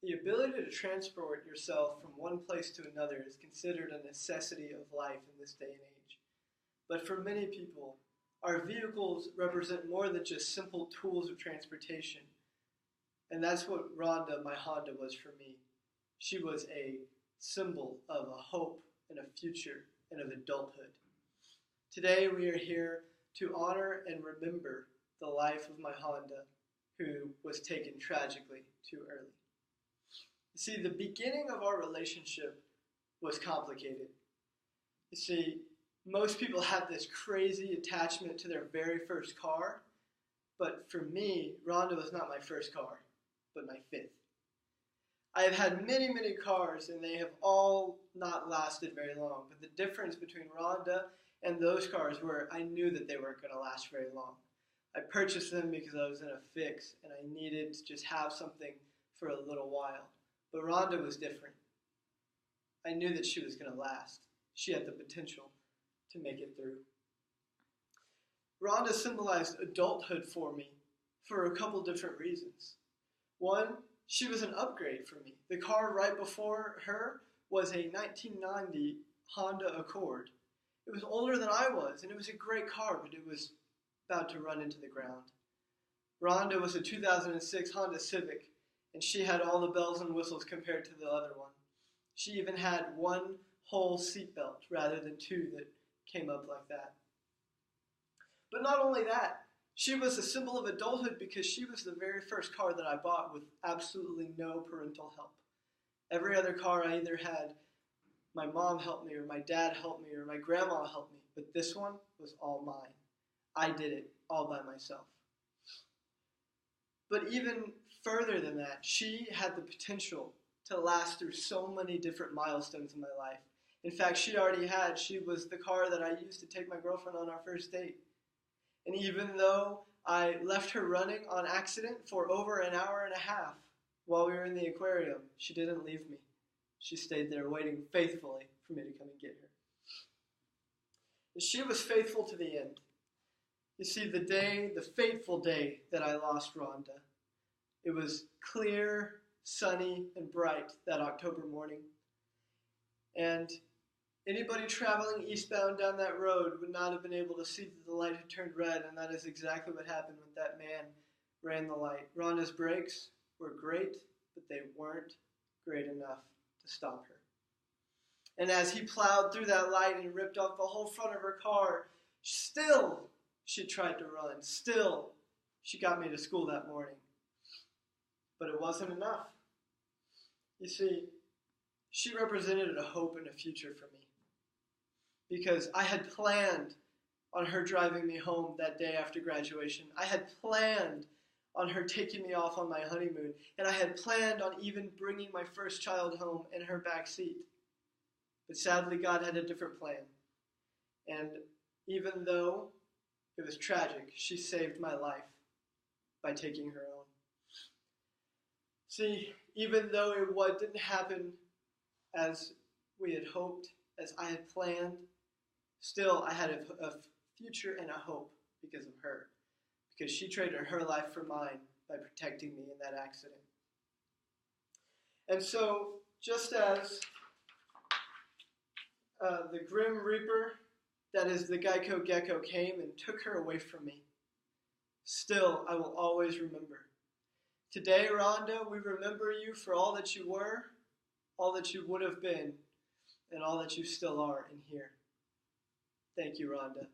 The ability to transport yourself from one place to another is considered a necessity of life in this day and age. But for many people, our vehicles represent more than just simple tools of transportation. And that's what Rhonda, my Honda, was for me. She was a symbol of a hope and a future and of adulthood. Today we are here to honor and remember the life of my Honda, who was taken tragically too early. You see, the beginning of our relationship was complicated. You see, most people have this crazy attachment to their very first car, but for me, Rhonda was not my first car, but my fifth. I have had many, many cars, and they have all not lasted very long, but the difference between Rhonda and those cars were I knew that they weren't going to last very long. I purchased them because I was in a fix, and I needed to just have something for a little while. But Rhonda was different. I knew that she was going to last. She had the potential to make it through. Rhonda symbolized adulthood for me for a couple different reasons. One, she was an upgrade for me. The car right before her was a 1990 Honda Accord. It was older than I was, and it was a great car, but it was about to run into the ground. Rhonda was a 2006 Honda Civic, and she had all the bells and whistles compared to the other one. She even had one whole seatbelt rather than two that came up like that. But not only that, she was a symbol of adulthood because she was the very first car that I bought with absolutely no parental help. Every other car I either had my mom help me, or my dad helped me, or my grandma helped me, but this one was all mine. I did it all by myself. But even further than that, she had the potential to last through so many different milestones in my life. In fact, she was the car that I used to take my girlfriend on our first date. And even though I left her running on accident for over an hour and a half while we were in the aquarium, she didn't leave me. She stayed there waiting faithfully for me to come and get her. And she was faithful to the end. You see, the fateful day that I lost Rhonda, it was clear, sunny, and bright that October morning. And anybody traveling eastbound down that road would not have been able to see that the light had turned red, and that is exactly what happened when that man ran the light. Rhonda's brakes were great, but they weren't great enough to stop her. And as he plowed through that light and ripped off the whole front of her car, still she tried to run. Still, she got me to school that morning. But it wasn't enough. You see, she represented a hope and a future for me. Because I had planned on her driving me home that day after graduation. I had planned on her taking me off on my honeymoon. And I had planned on even bringing my first child home in her back seat. But sadly, God had a different plan. And even though it was tragic, she saved my life by taking her own. See, even though it didn't happen as we had hoped, as I had planned, still I had a future and a hope because of her. Because she traded her life for mine by protecting me in that accident. And so, just as the Grim Reaper, that is the Geico Gecko, came and took her away from me, still I will always remember. Today, Rhonda, we remember you for all that you were, all that you would have been, and all that you still are in here. Thank you, Rhonda.